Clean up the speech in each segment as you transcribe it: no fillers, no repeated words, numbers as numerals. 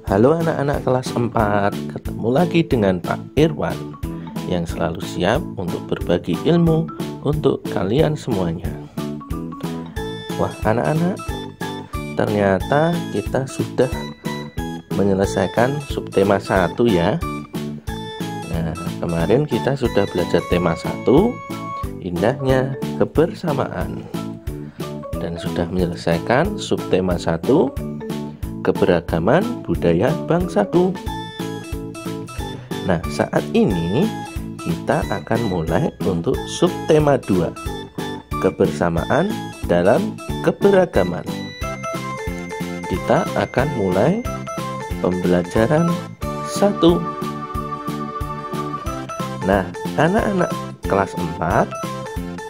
Halo anak-anak kelas 4, ketemu lagi dengan Pak Irwan yang selalu siap untuk berbagi ilmu untuk kalian semuanya. Wah anak-anak, ternyata kita sudah menyelesaikan subtema 1 ya. Nah, kemarin kita sudah belajar tema 1, indahnya kebersamaan, dan sudah menyelesaikan subtema 1, keberagaman budaya bangsaku. Nah, saat ini kita akan mulai untuk subtema 2, kebersamaan dalam keberagaman. Kita akan mulai pembelajaran 1. Nah, anak-anak kelas 4,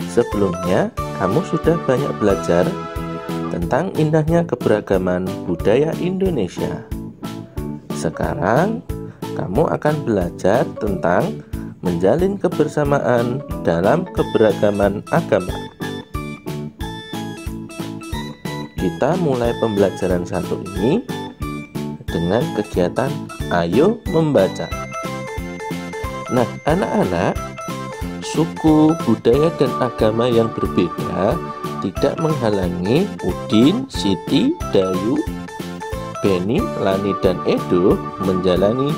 sebelumnya kamu sudah banyak belajar tentang indahnya keberagaman budaya Indonesia. Sekarang kamu akan belajar tentang menjalin kebersamaan dalam keberagaman agama. Kita mulai pembelajaran 1 ini dengan kegiatan Ayo Membaca. Nah, anak-anak, suku, budaya, dan agama yang berbeda tidak menghalangi Udin, Siti, Dayu, Beni, Lani, dan Edo menjalani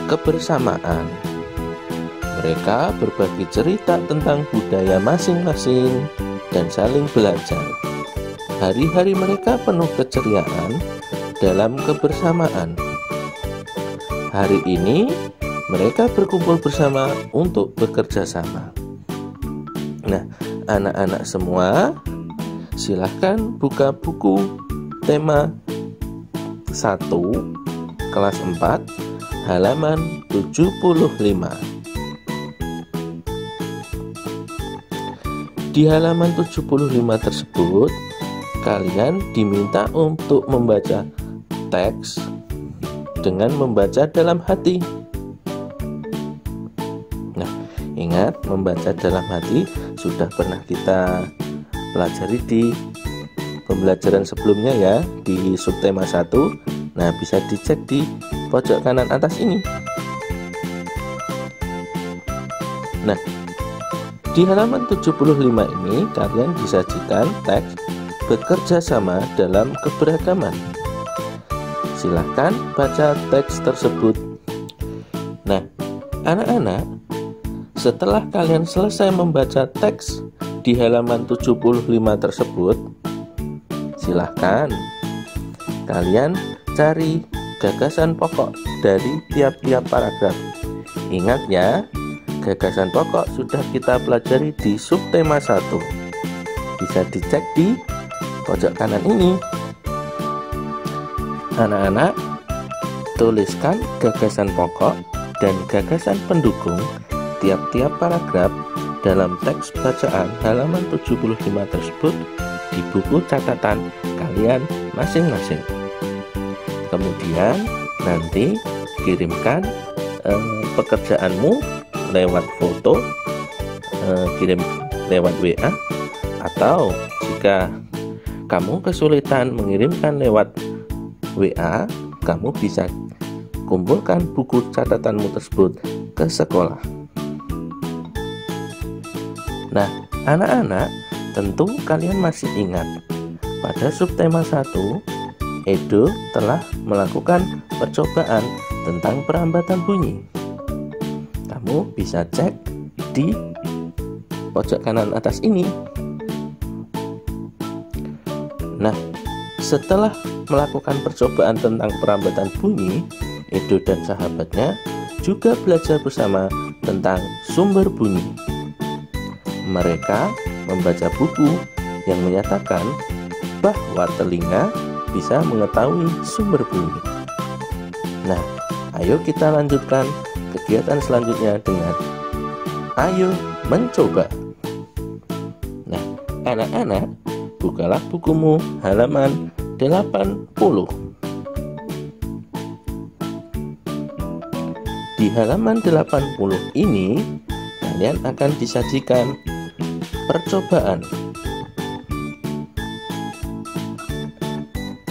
kebersamaan. Mereka berbagi cerita tentang budaya masing-masing dan saling belajar. Hari-hari mereka penuh keceriaan dalam kebersamaan. Hari ini mereka berkumpul bersama untuk bekerja sama. Nah, anak-anak semua, silahkan buka buku tema 1 kelas 4 halaman 75. Di halaman 75 tersebut, kalian diminta untuk membaca teks dengan membaca dalam hati. Nah, ingat, membaca dalam hati sudah pernah kita pelajari di pembelajaran sebelumnya ya, di subtema 1. Nah, bisa dicek di pojok kanan atas ini. Nah, di halaman 75 ini kalian disajikan teks bekerja sama dalam keberagaman. Silahkan baca teks tersebut. Nah, anak-anak, setelah kalian selesai membaca teks di halaman 75 tersebut, silahkan kalian cari gagasan pokok dari tiap-tiap paragraf. Ingat ya, gagasan pokok sudah kita pelajari di subtema 1. Bisa dicek di pojok kanan ini. Anak-anak, tuliskan gagasan pokok dan gagasan pendukung tiap-tiap paragraf dalam teks bacaan halaman 75 tersebut di buku catatan kalian masing-masing. Kemudian nanti kirimkan pekerjaanmu lewat foto, kirim lewat WA, atau jika kamu kesulitan mengirimkan lewat WA, kamu bisa kumpulkan buku catatanmu tersebut ke sekolah. Nah, anak-anak, tentu kalian masih ingat pada subtema 1, Edo telah melakukan percobaan tentang perambatan bunyi. Kamu bisa cek di pojok kanan atas ini. Nah, setelah melakukan percobaan tentang perambatan bunyi, Edo dan sahabatnya juga belajar bersama tentang sumber bunyi. Mereka membaca buku yang menyatakan bahwa telinga bisa mengetahui sumber bunyi. Nah, ayo kita lanjutkan kegiatan selanjutnya dengan Ayo Mencoba. Nah, anak-anak, bukalah bukumu halaman 80. Di halaman 80 ini, kalian akan disajikan percobaan.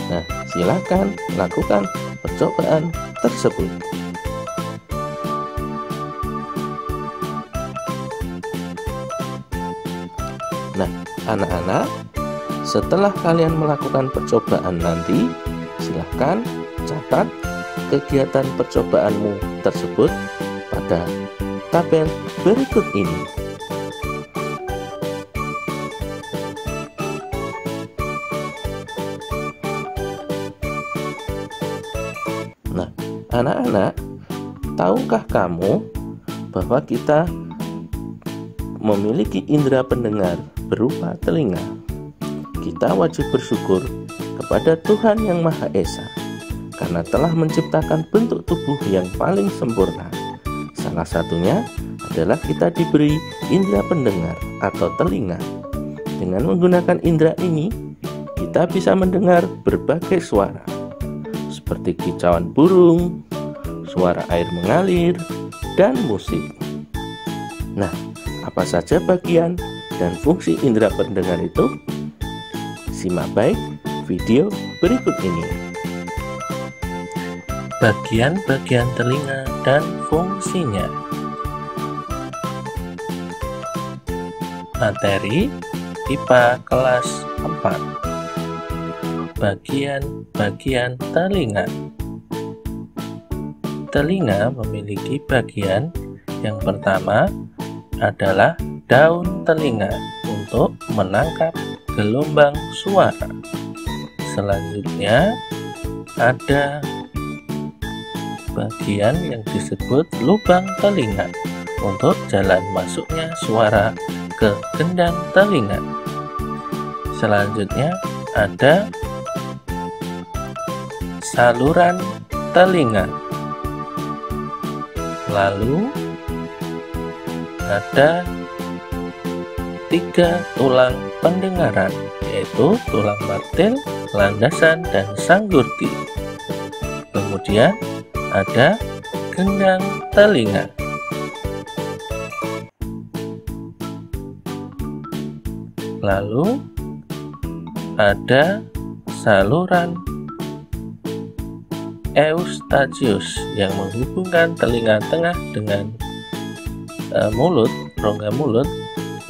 Nah, silakan lakukan percobaan tersebut. Nah, anak-anak, setelah kalian melakukan percobaan nanti, silahkan catat kegiatan percobaanmu tersebut pada tabel berikut ini. Nah, anak-anak, tahukah kamu bahwa kita memiliki indera pendengar berupa telinga? Kita wajib bersyukur kepada Tuhan Yang Maha Esa karena telah menciptakan bentuk tubuh yang paling sempurna. Salah satunya adalah kita diberi indera pendengar atau telinga. Dengan menggunakan indera ini, kita bisa mendengar berbagai suara seperti kicauan burung, suara air mengalir, dan musik. Nah, apa saja bagian dan fungsi indera pendengar itu? Simak baik video berikut ini. Bagian-bagian telinga dan fungsinya. Materi IPA kelas 4. Bagian-bagian telinga. Telinga memiliki bagian yang pertama adalah daun telinga untuk menangkap gelombang suara. Selanjutnya ada bagian yang disebut lubang telinga untuk jalan masuknya suara ke gendang telinga. Selanjutnya ada saluran telinga. Lalu ada 3 tulang pendengaran, yaitu tulang martil, landasan, dan sanggurdi. Kemudian ada gendang telinga. Lalu ada saluran eustachius yang menghubungkan telinga tengah dengan mulut, rongga mulut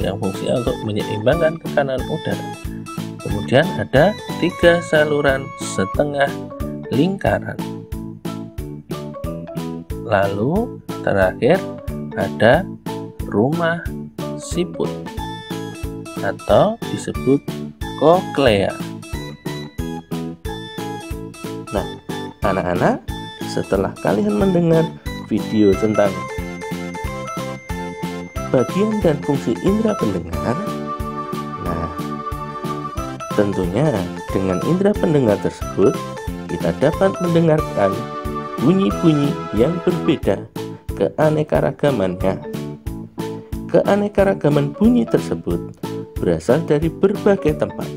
yang fungsinya untuk menyeimbangkan tekanan udara. Kemudian ada 3 saluran setengah lingkaran. Lalu terakhir ada rumah siput atau disebut koklea. Nah, anak-anak, setelah kalian mendengar video tentang bagian dan fungsi indera pendengar, nah, tentunya dengan indera pendengar tersebut kita dapat mendengarkan bunyi-bunyi yang berbeda keanekaragamannya. Keanekaragaman bunyi tersebut berasal dari berbagai tempat.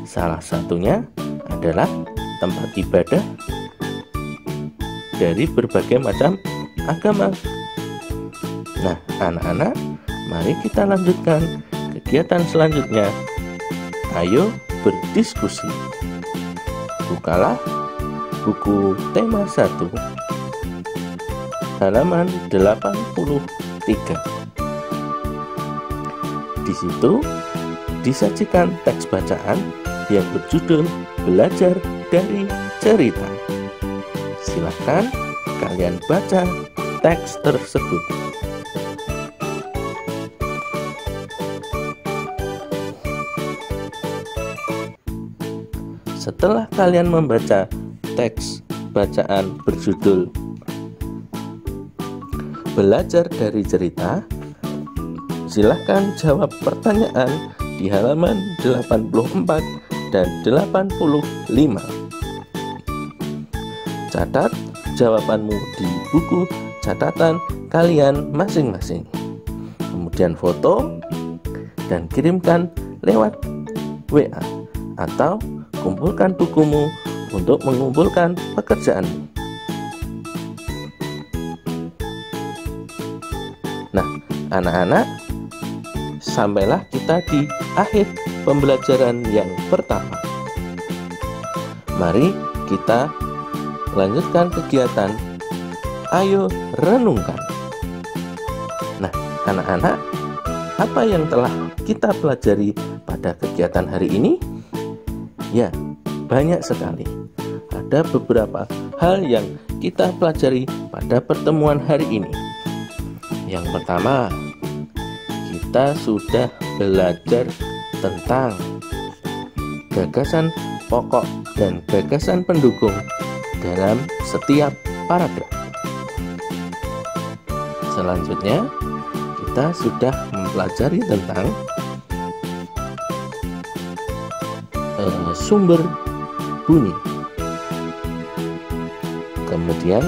Salah satunya adalah tempat ibadah dari berbagai macam agama. Nah, anak-anak, mari kita lanjutkan kegiatan selanjutnya. Ayo berdiskusi. Bukalah buku tema 1 halaman 83. Di situ disajikan teks bacaan yang berjudul Belajar dari Cerita. Silakan kalian baca teks tersebut. Setelah kalian membaca teks bacaan berjudul Belajar dari Cerita, silahkan jawab pertanyaan di halaman 84 dan 85. Catat jawabanmu di buku catatan kalian masing-masing. Kemudian foto dan kirimkan lewat WA atau kumpulkan bukumu untuk mengumpulkan pekerjaanmu. Nah, anak-anak, sampailah kita di akhir pembelajaran yang pertama. Mari kita lanjutkan kegiatan. Ayo renungkan. Nah, anak-anak, apa yang telah kita pelajari pada kegiatan hari ini? Ya, banyak sekali. Ada beberapa hal yang kita pelajari pada pertemuan hari ini. Yang pertama, kita sudah belajar tentang gagasan pokok dan gagasan pendukung dalam setiap paragraf. Selanjutnya, kita sudah mempelajari tentang sumber bunyi. Kemudian,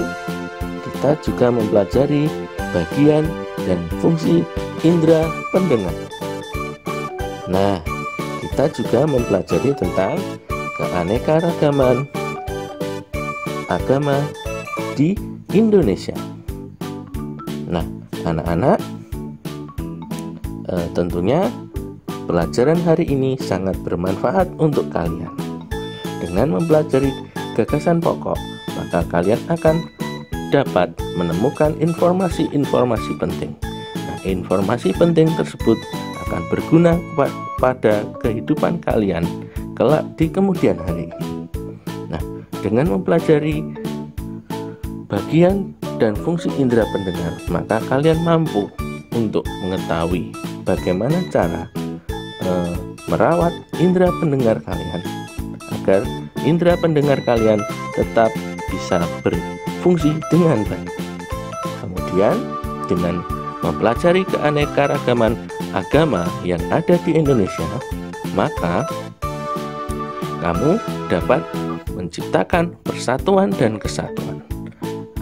kita juga mempelajari bagian dan fungsi indera pendengar. Nah, kita juga mempelajari tentang keanekaragaman agama di Indonesia. Nah, anak-anak, tentunya pelajaran hari ini sangat bermanfaat untuk kalian. Dengan mempelajari gagasan pokok, maka kalian akan dapat menemukan informasi-informasi penting. Nah, informasi penting tersebut akan berguna pada kehidupan kalian kelak di kemudian hari. Nah, dengan mempelajari bagian dan fungsi indera pendengar, maka kalian mampu untuk mengetahui bagaimana cara merawat indera pendengar kalian agar indera pendengar kalian tetap bisa berfungsi dengan baik. Kemudian, dengan mempelajari keanekaragaman agama yang ada di Indonesia, maka kamu dapat menciptakan persatuan dan kesatuan.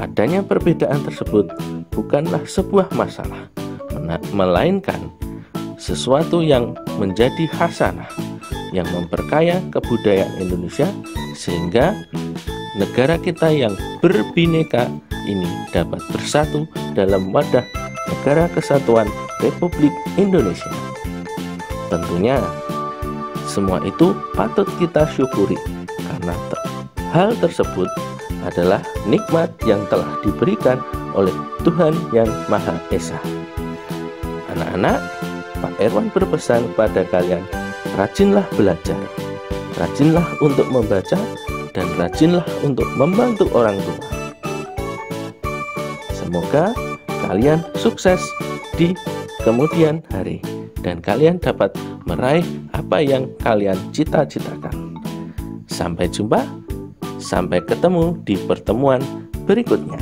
Adanya perbedaan tersebut bukanlah sebuah masalah, melainkan sesuatu yang menjadi hasanah yang memperkaya kebudayaan Indonesia, sehingga negara kita yang berbineka ini dapat bersatu dalam wadah Negara Kesatuan Republik Indonesia. Tentunya semua itu patut kita syukuri, karena hal tersebut adalah nikmat yang telah diberikan oleh Tuhan Yang Maha Esa. Anak-anak, Pak Erwan berpesan kepada kalian, rajinlah belajar, rajinlah untuk membaca, dan rajinlah untuk membantu orang tua. Semoga kalian sukses di kemudian hari dan kalian dapat meraih apa yang kalian cita-citakan. Sampai jumpa, sampai ketemu di pertemuan berikutnya.